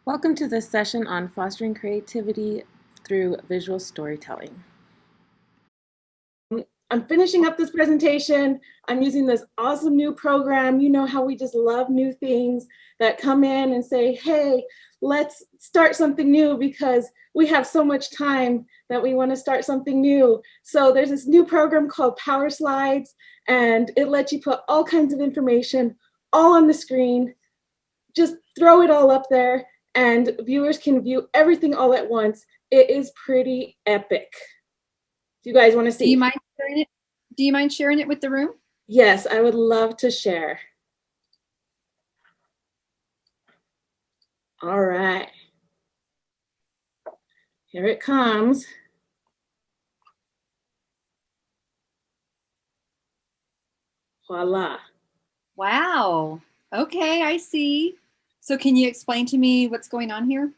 Welcome to this session on fostering creativity through visual storytelling. I'm finishing up this presentation. I'm using this awesome new program. You know how we just love new things that come in and say, hey, let's start something new because we have so much time that we want to start something new. So there's this new program called Power Slides, and it lets you put all kinds of information all on the screen. Just throw it all up there and viewers can view everything all at once. It is pretty epic. Do you guys want to see? Do you mind sharing it? Do you mind sharing it with the room? Yes, I would love to share. All right. Here it comes. Voila. Wow. Okay, I see. So can you explain to me what's going on here?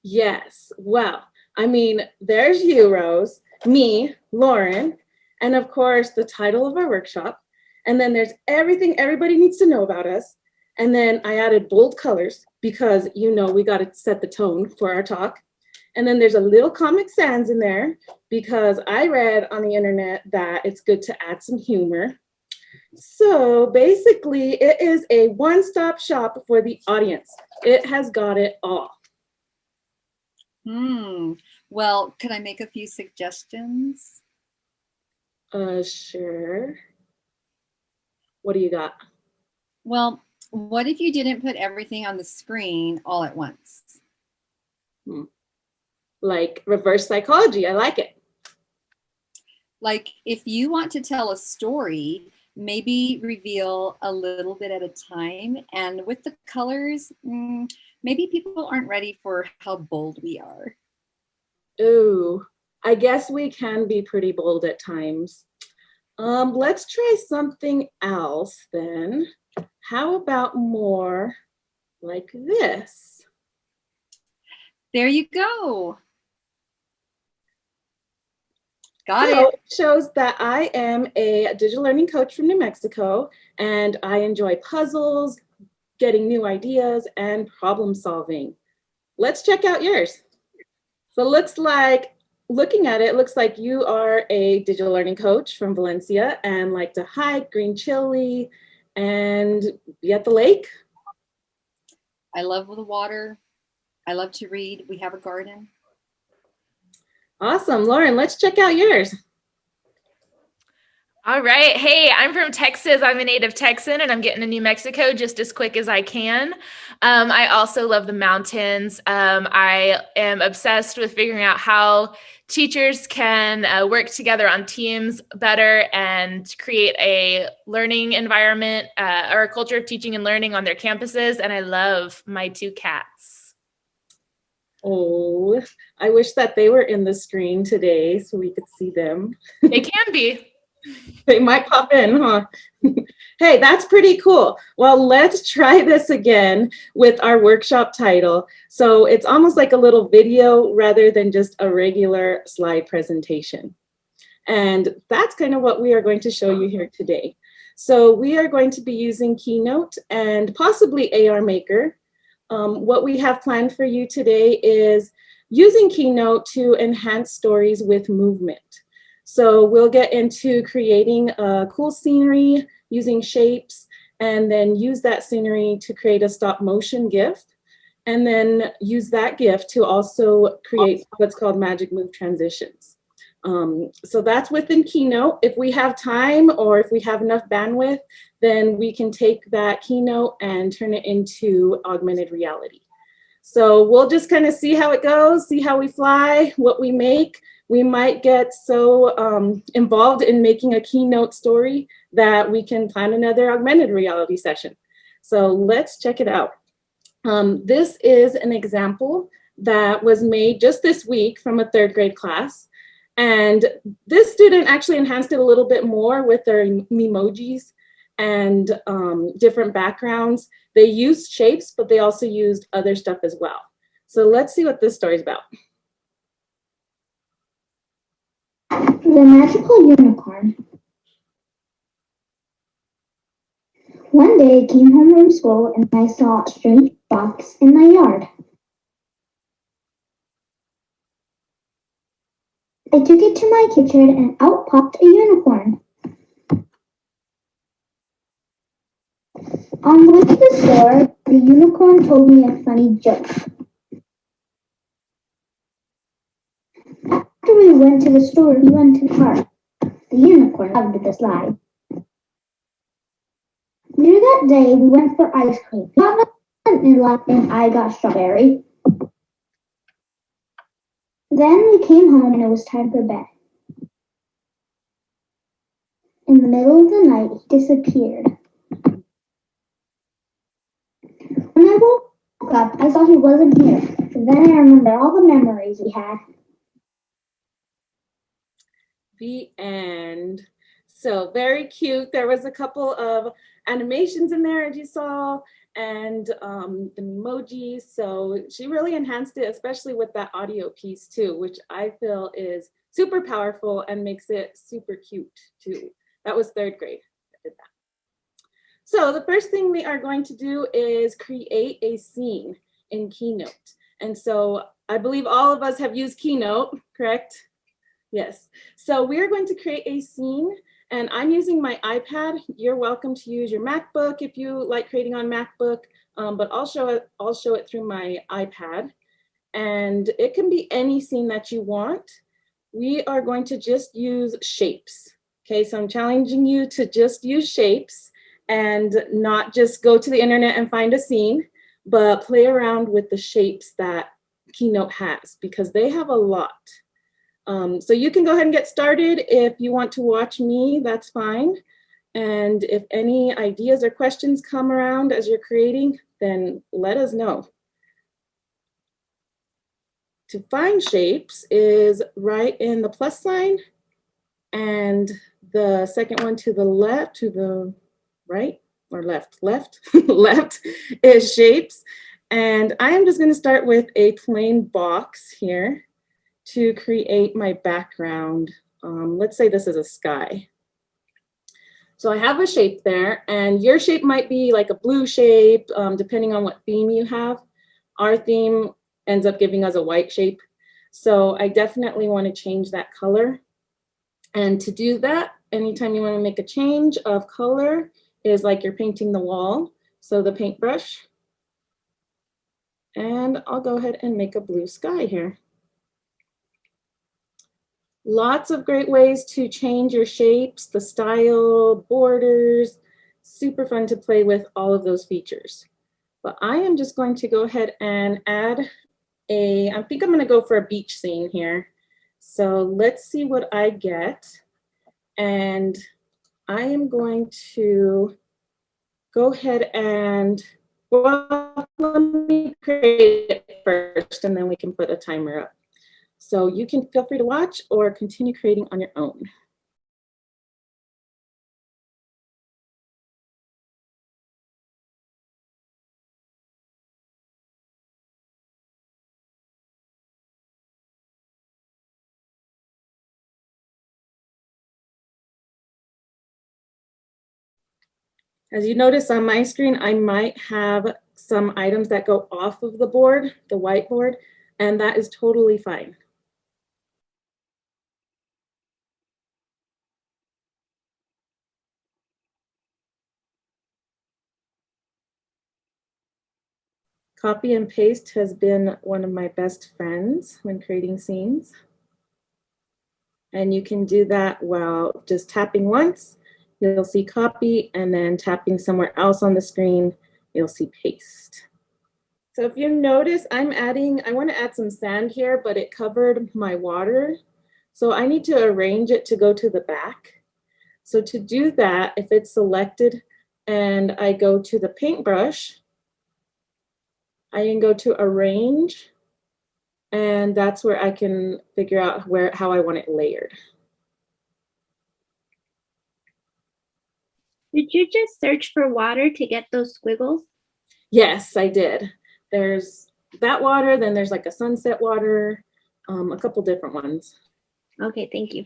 Yes. Well, I mean, there's you, Rose, me, Lauren, and of course, the title of our workshop. And then there's everything everybody needs to know about us. And then I added bold colors because, you know, we got to set the tone for our talk. And then there's a little Comic Sans in there because I read on the internet that it's good to add some humor. So basically, it is a one-stop shop for the audience. It has got it all. Well, could I make a few suggestions? Sure. What do you got? Well, what if you didn't put everything on the screen all at once? Like reverse psychology, I like it. Like if you want to tell a story, maybe reveal a little bit at a time. And with the colors, maybe people aren't ready for how bold we are. Ooh, I guess we can be pretty bold at times. Let's try something else then. How about more like this? There you go. Got So it. it shows that I am a digital learning coach from New Mexico, and I enjoy puzzles, getting new ideas, and problem solving. Let's check out yours. So it looks like, looking at it, it looks like you are a digital learning coach from Valencia and like to hike, green chili, and be at the lake. I love the water. I love to read. We have a garden. Awesome. Lauren, let's check out yours. All right. Hey, I'm from Texas. I'm a native Texan and I'm getting to New Mexico just as quick as I can. I also love the mountains. I am obsessed with figuring out how teachers can work together on teams better and create a learning environment or a culture of teaching and learning on their campuses. And I love my two cats. Oh, I wish that they were in the screen today so we could see them. They can be. They might pop in, huh? Hey, that's pretty cool. Well, let's try this again with our workshop title. So it's almost like a little video rather than just a regular slide presentation. And that's kind of what we are going to show you here today. So we are going to be using Keynote and possibly AR Maker. What we have planned for you today is using Keynote to enhance stories with movement. So we'll get into creating a cool scenery using shapes and then use that scenery to create a stop motion GIF and then use that GIF to also create what's called magic move transitions. So that's within Keynote. If we have time or if we have enough bandwidth, then we can take that Keynote and turn it into augmented reality. So we'll just kind of see how it goes, see how we fly, what we make. We might get so involved in making a Keynote story that we can plan another augmented reality session. So let's check it out. This is an example that was made just this week from a 3rd grade class. And this student actually enhanced it a little bit more with their emojis and different backgrounds. They used shapes, but they also used other stuff as well. So let's see what this story is about. The Magical Unicorn. One day I came home from school and I saw a strange box in my yard. I took it to my kitchen and out popped a unicorn. On the way to the store, the unicorn told me a funny joke. After we went to the store, we went to the park. The unicorn loved the slide. Later that day, we went for ice cream. He got vanilla and I got strawberry. Then we came home and it was time for bed. In the middle of the night, he disappeared. When I woke up, I saw he wasn't here. Then I remembered all the memories we had. The end. So very cute. There was a couple of animations in there, as you saw, and the emojis. So she really enhanced it, especially with that audio piece too, which I feel is super powerful and makes it super cute too. That was third grade. I did that. So the first thing we are going to do is create a scene in Keynote. And so I believe all of us have used Keynote, correct? Yes. So we're going to create a scene, and I'm using my iPad. You're welcome to use your MacBook if you like creating on MacBook, but I'll show it through my iPad. And it can be any scene that you want. We are going to just use shapes. Okay, so I'm challenging you to just use shapes and not just go to the internet and find a scene, but play around with the shapes that Keynote has, because they have a lot. So you can go ahead and get started. If you want to watch me, that's fine. And if any ideas or questions come around as you're creating, then let us know. To find shapes is right in the plus sign, and the second one to the left, to the right or left, left is shapes. And I am just going to start with a plain box here to create my background. Let's say this is a sky. So I have a shape there, and your shape might be like a blue shape, depending on what theme you have. Our theme ends up giving us a white shape. So I definitely want to change that color. And to do that, anytime you want to make a change of color is like you're painting the wall. So the paintbrush, and I'll go ahead and make a blue sky here. Lots of great ways to change your shapes, the style, borders, super fun to play with all of those features. But I am just going to go ahead and add I think I'm gonna go for a beach scene here. So let's see what I get. And I am going to go ahead and, well, let me create it first and then we can put a timer up. So you can feel free to watch or continue creating on your own. As you notice on my screen, I might have some items that go off of the board, the whiteboard, and that is totally fine. Copy and paste has been one of my best friends when creating scenes. And you can do that while just tapping once, you'll see copy, and then tapping somewhere else on the screen, you'll see paste. So if you notice, I want to add some sand here, but it covered my water. So I need to arrange it to go to the back. So to do that, if it's selected and I go to the paintbrush, I can go to arrange, and that's where I can figure out how I want it layered. Did you just search for water to get those squiggles? Yes, I did. There's that water, then there's like a sunset water, a couple different ones. Okay, thank you.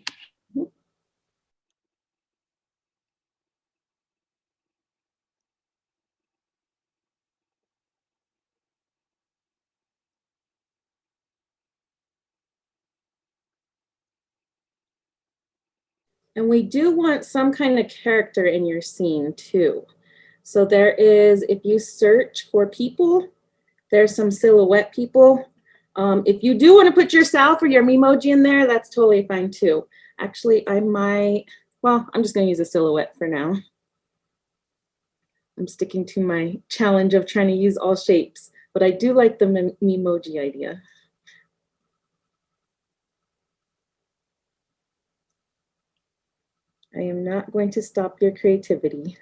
And we do want some kind of character in your scene too. So there is, if you search for people, there's some silhouette people. If you do want to put yourself or your Memoji in there, that's totally fine too. Actually, I might, well, I'm just going to use a silhouette for now. I'm sticking to my challenge of trying to use all shapes, but I do like the Memoji idea. I am not going to stop your creativity.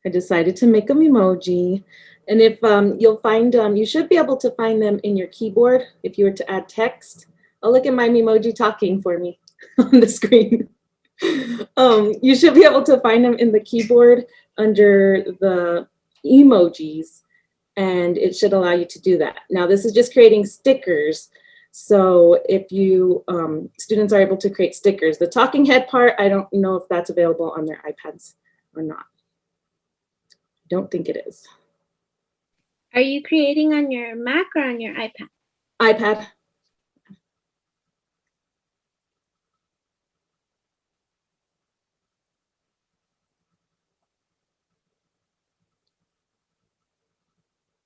I decided to make them emoji. And if you'll find, you should be able to find them in your keyboard if you were to add text. Oh, look at my Memoji talking for me on the screen. You should be able to find them in the keyboard under the emojis, and it should allow you to do that. Now, this is just creating stickers. So if you, students are able to create stickers. The talking head part, I don't know if that's available on their iPads or not. Don't think it is. Are you creating on your Mac or on your iPad? iPad.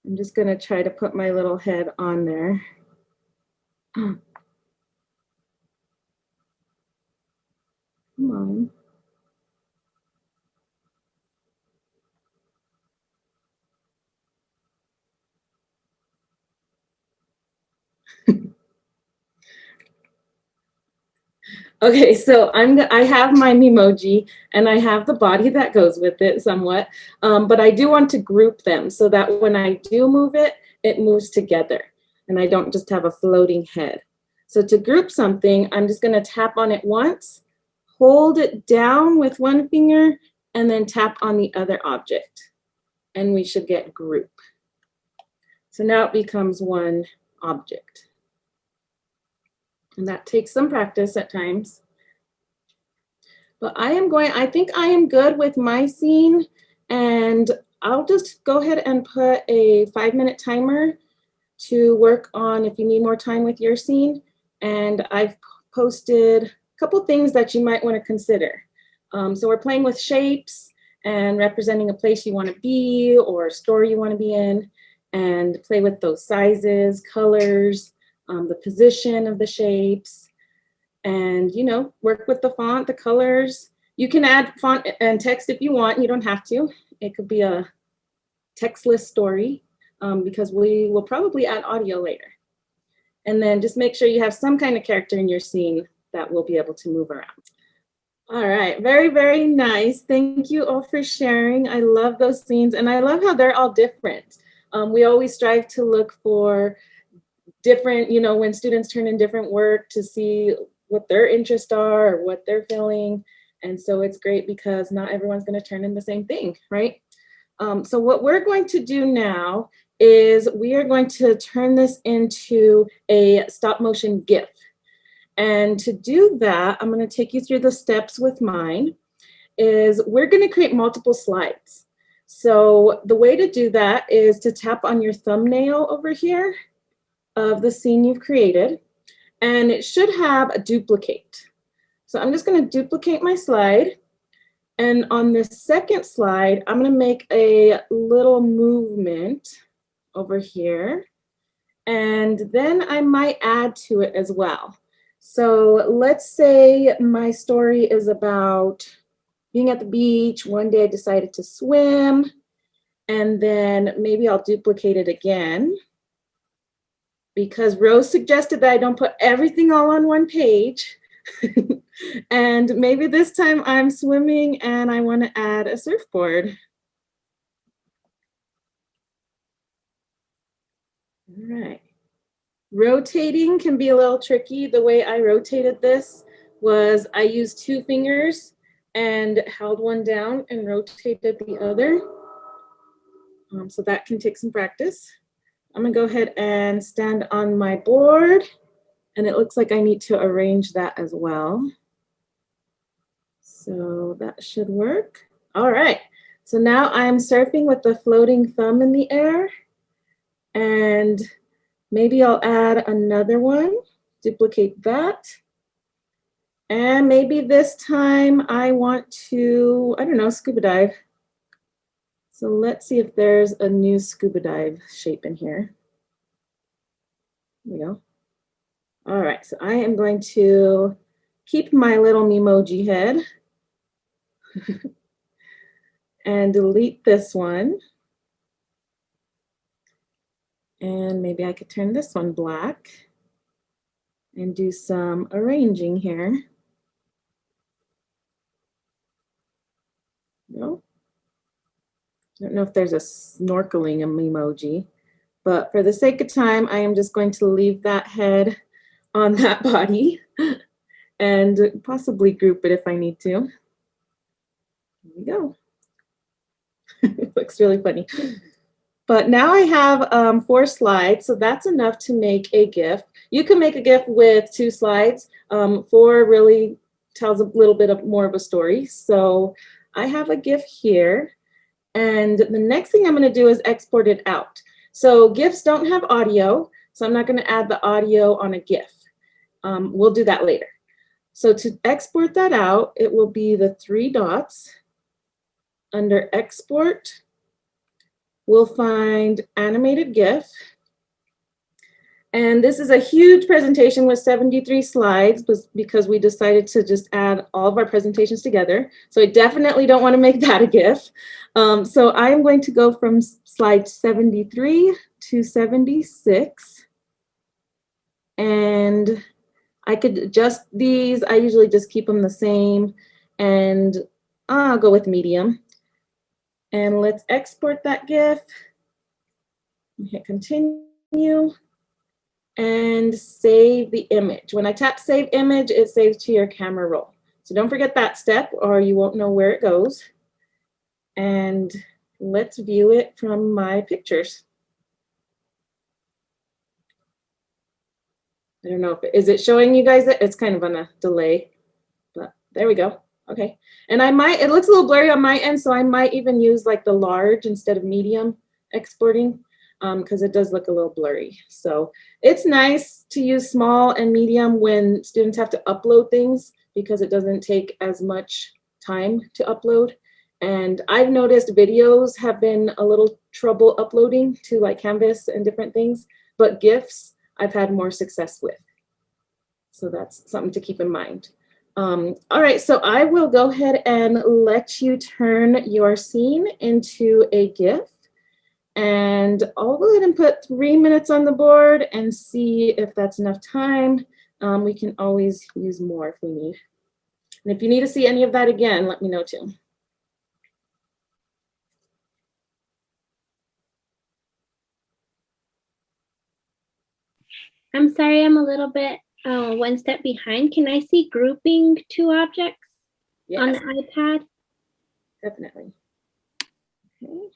I'm just going to try to put my little head on there. Come on. Okay, so I have my Memoji and I have the body that goes with it somewhat, but I do want to group them so that when I do move it, it moves together and I don't just have a floating head. So to group something, I'm just going to tap on it once, hold it down with one finger, and then tap on the other object, and we should get group. So now it becomes one object. And that takes some practice at times. But I think I am good with my scene, and I'll just go ahead and put a 5-minute timer to work on if you need more time with your scene. And I've posted a couple things that you might want to consider. So we're playing with shapes and representing a place you want to be or a story you want to be in, and play with those sizes, colors, the position of the shapes, and work with the font, the colors. You can add font and text if you want. You don't have to. It could be a textless story because we will probably add audio later. And then just make sure you have some kind of character in your scene that will be able to move around. All right, very, very nice. Thank you all for sharing. I love those scenes, and I love how they're all different. We always strive to look for different, when students turn in different work, to see what their interests are or what they're feeling. And so it's great because not everyone's going to turn in the same thing, right? So what we're going to do now is we are going to turn this into a stop motion GIF. And to do that, I'm going to take you through the steps with mine. Is we're going to create multiple slides. So the way to do that is to tap on your thumbnail over here of the scene you've created, and it should have a duplicate. So I'm just going to duplicate my slide, and on the second slide, I'm going to make a little movement over here, and then I might add to it as well. So let's say my story is about being at the beach. One day I decided to swim, and then maybe I'll duplicate it again, because Rose suggested that I don't put everything all on one page. And maybe this time I'm swimming and I want to add a surfboard. All right. Rotating can be a little tricky. The way I rotated this was I used 2 fingers and held one down and rotated the other. So that can take some practice. I'm gonna go ahead and stand on my board, and it looks like I need to arrange that as well. So that should work. All right, so now I'm surfing with the floating thumb in the air, and maybe I'll add another one, duplicate that. And maybe this time I want to, I don't know, scuba dive. So let's see if there's a new scuba dive shape in here. There we go. All right, so I am going to keep my little Memoji head and delete this one. And maybe I could turn this one black and do some arranging here. No, I don't know if there's a snorkeling emoji, but for the sake of time, I am just going to leave that head on that body and possibly group it if I need to. Here we go. It looks really funny. But now I have 4 slides, so that's enough to make a GIF. You can make a GIF with 2 slides. 4 really tells a little bit of more of a story. So I have a GIF here, and the next thing I'm going to do is export it out. So GIFs don't have audio, so I'm not going to add the audio on a GIF. We'll do that later. So to export that out, it will be the 3 dots. Under Export, we'll find Animated GIF. And this is a huge presentation with 73 slides because we decided to just add all of our presentations together. So I definitely don't want to make that a GIF. So I'm going to go from slide 73 to 76. And I could adjust these. I usually just keep them the same. And I'll go with medium. And let's export that GIF. Hit continue. And save the image. When I tap save image, it saves to your camera roll. So don't forget that step or you won't know where it goes. And let's view it from my pictures. I don't know if is it showing you guys it? It's kind of on a delay, but there we go. Okay. And it looks a little blurry on my end, so I might even use like the large instead of medium exporting. Because it does look a little blurry. So it's nice to use small and medium when students have to upload things because it doesn't take as much time to upload. And I've noticed videos have been a little trouble uploading to like Canvas and different things, but GIFs I've had more success with. So that's something to keep in mind. All right, so I will go ahead and let you turn your scene into a GIF. And I'll go ahead and put 3 minutes on the board and see if that's enough time. We can always use more if we need. And if you need to see any of that again, let me know too. I'm sorry, I'm a little bit 1 step behind. Can I see grouping 2 objects on the iPad? Definitely. Okay.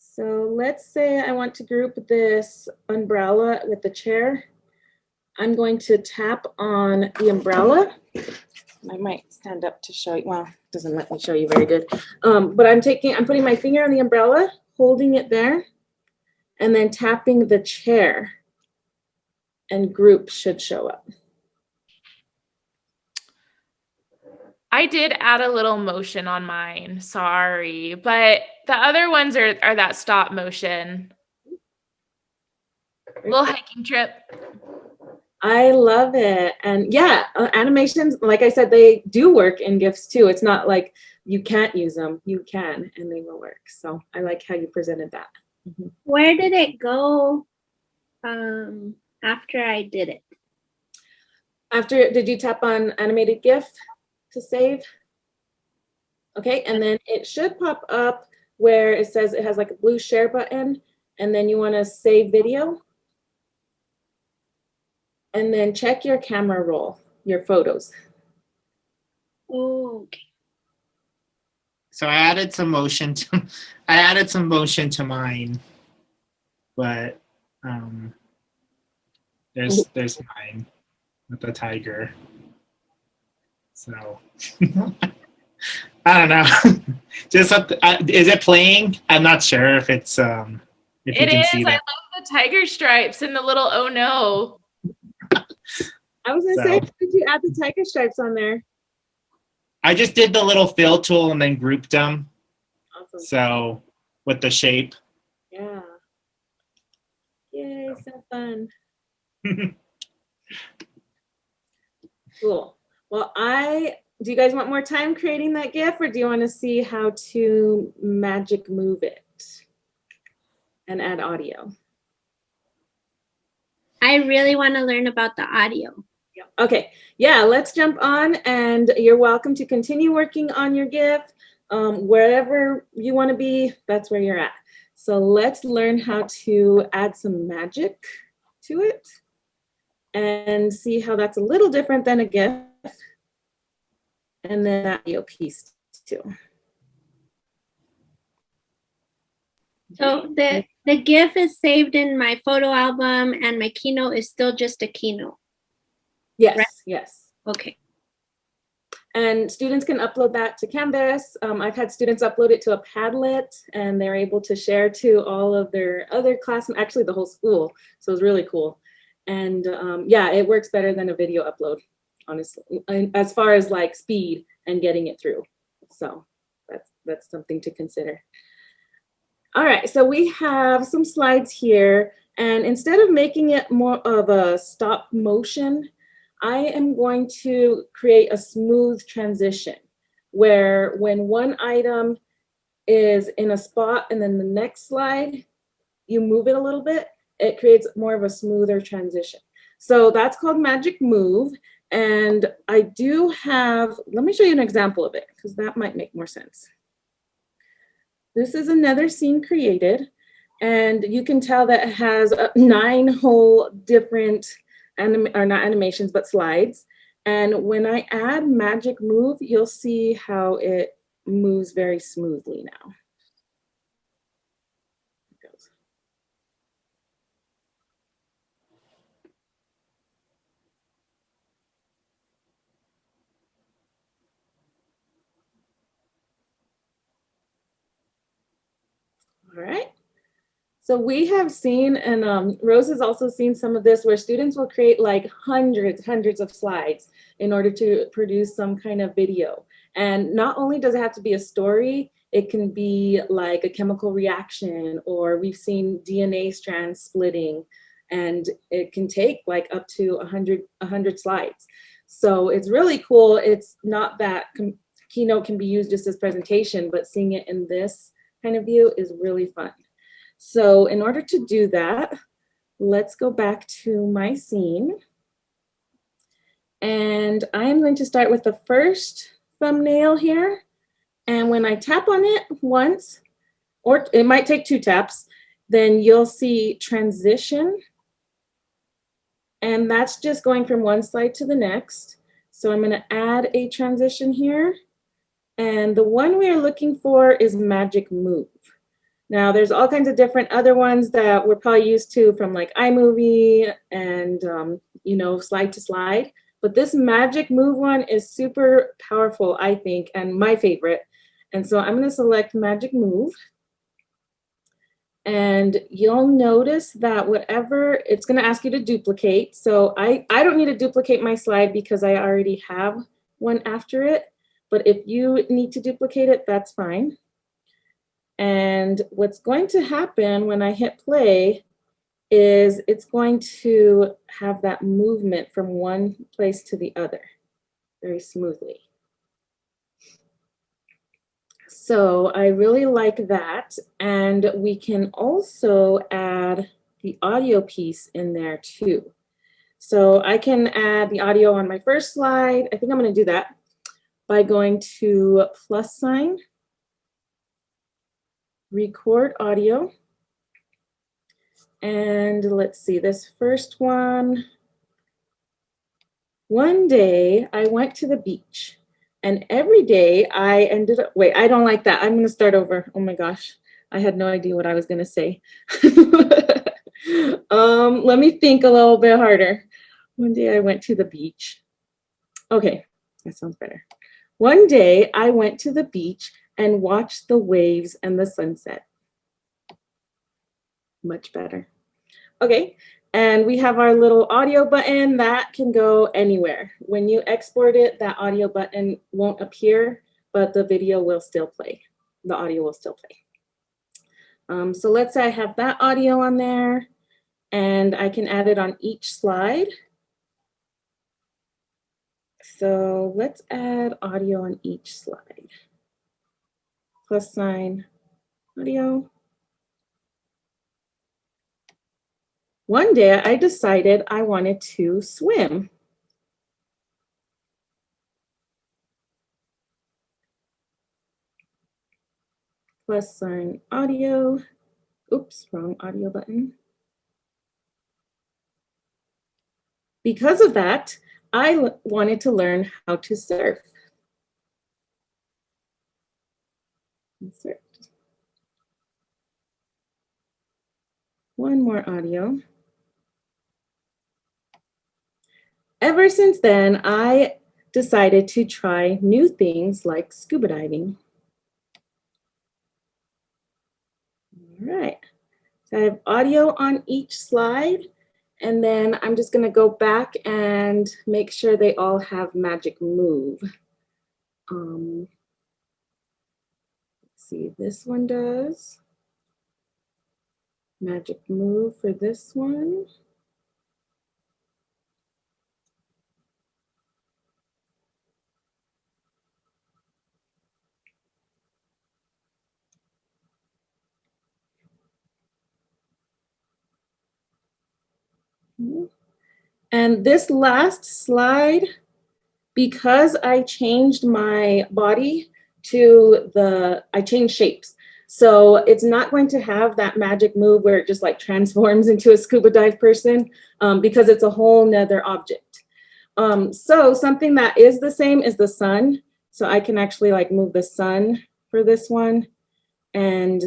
So let's say I want to group this umbrella with the chair. I'm going to tap on the umbrella. I might stand up to show you. Well, it doesn't let me show you very good. But I'm putting my finger on the umbrella, holding it there, and then tapping the chair, and group should show up. I did add a little motion on mine, sorry, but the other ones are that stop motion. Little hiking trip. I love it. And yeah, animations, like I said, they do work in GIFs too. It's not like you can't use them. You can, and they will work. So I like how you presented that. Mm-hmm. Where did it go after I did it? Did you tap on animated GIF to save? Okay, and then it should pop up where it says it has like a blue share button, and then you want to save video. And then check your camera roll, your photos. Okay. So I added some motion to mine, but there's mine with the tiger. So I don't know. Just is it playing? I'm not sure if it's if you It can is. see I that. love the tiger stripes and the little oh no. I was gonna say, did you add the tiger stripes on there? I just did the little fill tool and then grouped them. Awesome. So with the shape. Yeah. Yay, so fun. Cool. Well, do you guys want more time creating that GIF, or do you want to see how to magic move it and add audio? I really want to learn about the audio. Okay, yeah, let's jump on, and you're welcome to continue working on your GIF. Wherever you want to be, that's where you're at. So let's learn how to add some magic to it and see how that's a little different than a GIF, and then that audio piece too. So the GIF is saved in my photo album, and my Keynote is still just a Keynote. Yes, Right. yes. Okay. And students can upload that to Canvas. I've had students upload it to a Padlet, and they're able to share to all of their other classmates, actually the whole school. So it's really cool. And yeah, it works better than a video upload, honestly, as far as like speed and getting it through. So that's something to consider. All right, so we have some slides here, and instead of making it more of a stop motion, I am going to create a smooth transition where when one item is in a spot and then the next slide, you move it a little bit, it creates more of a smoother transition. So that's called Magic Move. And I do have, let me show you an example of it because that might make more sense. This is another scene created, and you can tell that it has 9 whole different or not animations, but slides. And when I add Magic Move, you'll see how it moves very smoothly now. It goes. All right. So we have seen, and Rose has also seen some of this, where students will create like hundreds of slides in order to produce some kind of video. And not only does it have to be a story, it can be like a chemical reaction, or we've seen DNA strands splitting, and it can take like up to 100 slides. So it's really cool. It's not that Keynote can be used just as presentation, but seeing it in this kind of view is really fun. So in order to do that, let's go back to my scene. And I'm going to start with the first thumbnail here. And when I tap on it once, or it might take 2 taps, then you'll see transition. And that's just going from one slide to the next. So I'm going to add a transition here. And the one we are looking for is Magic Move. Now, there's all kinds of different other ones that we're probably used to from like iMovie and, you know, slide to slide. But this Magic Move one is super powerful, I think, and my favorite. And so I'm going to select Magic Move. And you'll notice that whatever, it's going to ask you to duplicate. So I don't need to duplicate my slide because I already have one after it. But if you need to duplicate it, that's fine. And what's going to happen when I hit play is it's going to have that movement from one place to the other very smoothly. So I really like that. And we can also add the audio piece in there too. So I can add the audio on my first slide. I think I'm going to do that by going to +, record audio. And let's see, this first one. One day I went to the beach, and every day I ended up, wait, I don't like that. I'm gonna start over. Oh my gosh, I had no idea what I was gonna say. Let me think a little bit harder. One day I went to the beach. Okay, that sounds better. One day I went to the beach and watched the waves and the sunset. Much better. Okay, and we have our little audio button that can go anywhere. When you export it, that audio button won't appear, but the video will still play. The audio will still play. So let's say I have that audio on there, and I can add it on each slide. So let's add audio on each slide. Plus sign, audio. One day I decided I wanted to swim. Plus sign, audio. Oops, wrong audio button. Because of that, I wanted to learn how to surf. Insert. One more audio. Ever since then, I decided to try new things like scuba diving. All right, so I have audio on each slide, and then I'm just gonna go back and make sure they all have magic move. Let's see, this one does. Magic move for this one. And this last slide, because I changed my body to I changed shapes. So it's not going to have that magic move where it just like transforms into a scuba dive person because it's a whole nother object. So something that is the same is the sun. So I can actually like move the sun for this one. And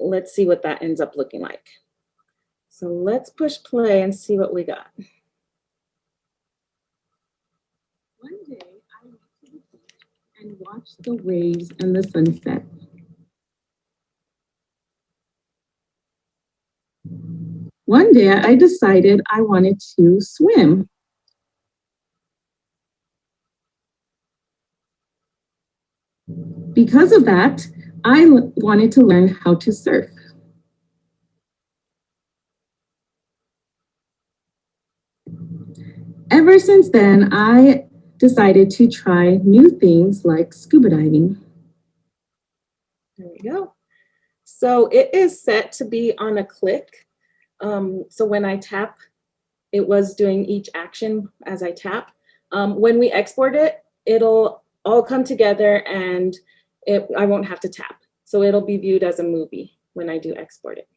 let's see what that ends up looking like. So let's push play and see what we got. One day I went to the beach and watched the waves and the sunset. One day I decided I wanted to swim. Because of that, I wanted to learn how to surf. Ever since then, I decided to try new things like scuba diving. There we go. So it is set to be on a click. So when I tap, it was doing each action as I tap. When we export it, it'll all come together and I won't have to tap. So it'll be viewed as a movie when I do export it.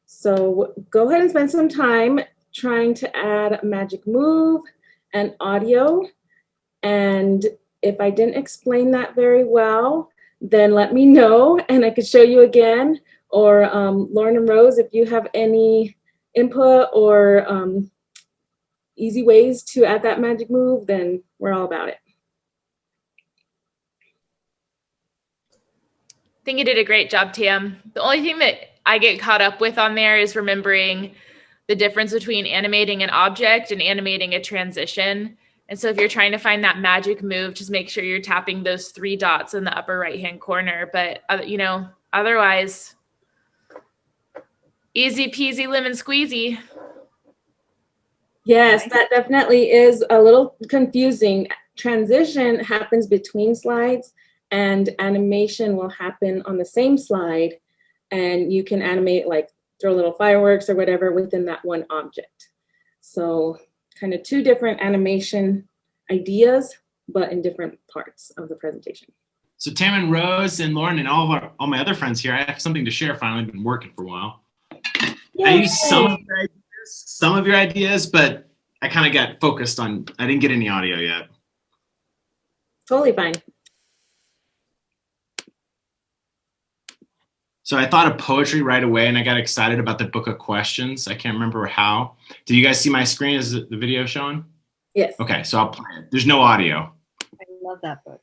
So go ahead and spend some time trying to add magic move and audio. And if I didn't explain that very well, then let me know and I could show you again. Or Lauren and Rose, if you have any input or easy ways to add that magic move, then we're all about it. I think you did a great job, Tam. The only thing that I get caught up with on there is remembering the difference between animating an object and animating a transition. And so if you're trying to find that magic move, just make sure you're tapping those 3 dots in the upper right-hand corner. But, you know, otherwise, easy peasy lemon squeezy. Yes, that definitely is a little confusing. Transition happens between slides and animation will happen on the same slide, and you can animate like throw little fireworks or whatever within that one object. So kind of 2 different animation ideas, but in different parts of the presentation. So Tam and Rose and Lauren and all my other friends here, I have something to share finally. I've been working for a while. I used some of your ideas, but I kind of got focused on, I didn't get any audio yet. Totally fine. So I thought of poetry right away, and I got excited about the book of questions. I can't remember how. Did you guys see my screen? Is the video showing? Yes. Okay, so I'll play it. There's no audio. I love that book.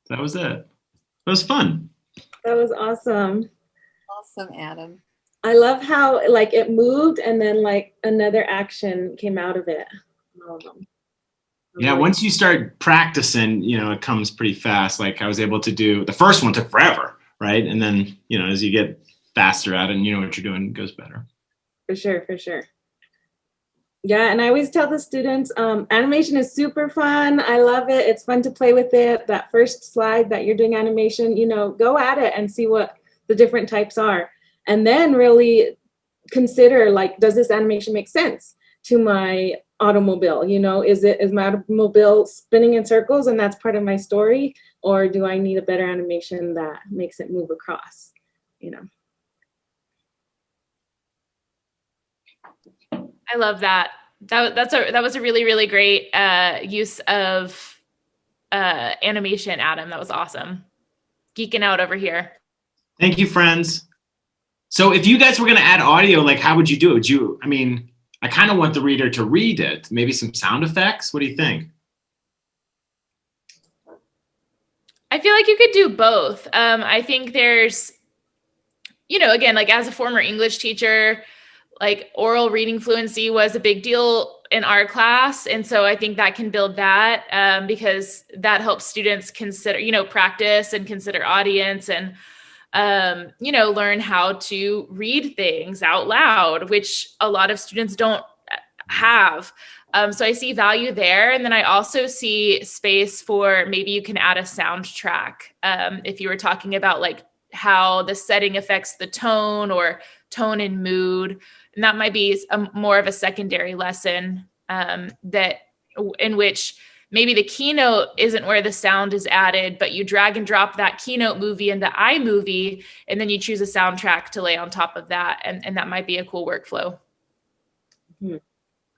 That was it. It was fun. That was awesome. Awesome, Adam. I love how like it moved and then like another action came out of it. All of them. Yeah, once you start practicing, you know, it comes pretty fast. Like I was able to do, the first one took forever, right? And then, you know, as you get faster at it and you know what you're doing, it goes better. For sure, for sure. Yeah, and I always tell the students, animation is super fun. I love it. It's fun to play with it. That first slide that you're doing animation, you know, go at it and see what the different types are. And then really consider, like, does this animation make sense to my automobile? You know, is my automobile spinning in circles and that's part of my story? Or do I need a better animation that makes it move across, you know? I love that. That was a really, really great use of animation, Adam. That was awesome. Geeking out over here. Thank you, friends. So if you guys were going to add audio, like how would you do it? I mean, I kind of want the reader to read it. Maybe some sound effects. What do you think? I feel like you could do both. I think there's, you know, again, like as a former English teacher, like oral reading fluency was a big deal in our class. And so I think that can build that because that helps students consider, you know, practice and consider audience and, you know, learn how to read things out loud, which a lot of students don't have. So I see value there. And then I also see space for maybe you can add a soundtrack. If you were talking about like how the setting affects the tone or tone and mood, and that might be more of a secondary lesson that in which maybe the keynote isn't where the sound is added, but you drag and drop that keynote movie into iMovie, and then you choose a soundtrack to lay on top of that. And that might be a cool workflow. Mm-hmm.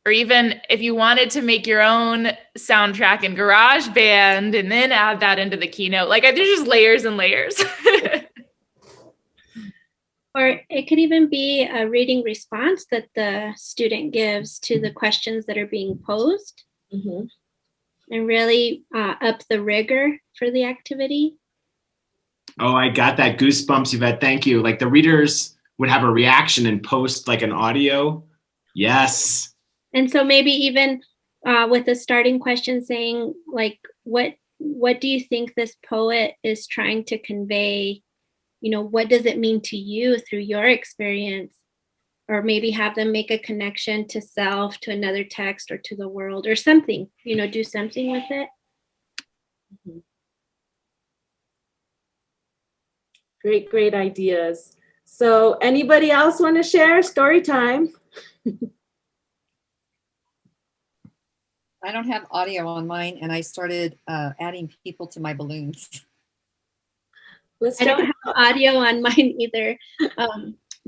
Or even if you wanted to make your own soundtrack in GarageBand and then add that into the keynote, like there's just layers and layers. Or it could even be a reading response that the student gives to the questions that are being posed, mm-hmm. and really up the rigor for the activity. Oh, I got that goosebumps, Yvette. Thank you. Like the readers would have a reaction and post like an audio. Yes. And so maybe even with a starting question saying like, what do you think this poet is trying to convey? You know, what does it mean to you through your experience? Or maybe have them make a connection to self, to another text, or to the world, or something, you know, do something with it. Mm-hmm. Great, great ideas. So anybody else want to share story time? I don't have audio on mine, and I started adding people to my balloons. I don't have audio on mine either.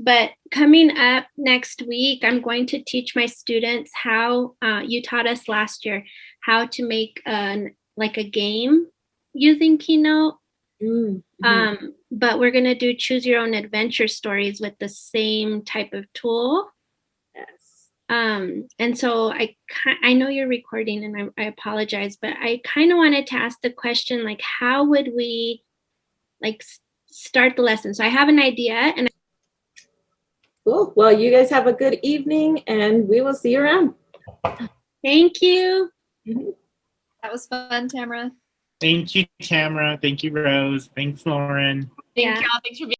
But coming up next week, I'm going to teach my students how you taught us last year, how to make like a game using Keynote. Mm-hmm. But we're going to do choose your own adventure stories with the same type of tool. Yes. And so I know you're recording and I apologize, but I kind of wanted to ask the question, like, how would we like start the lesson? So I have an idea. And cool. Well, you guys have a good evening and we will see you around. Thank you. That was fun, Tamara. Thank you, Tamara. Thank you, Rose. Thanks, Lauren. Thank y'all. Thanks for being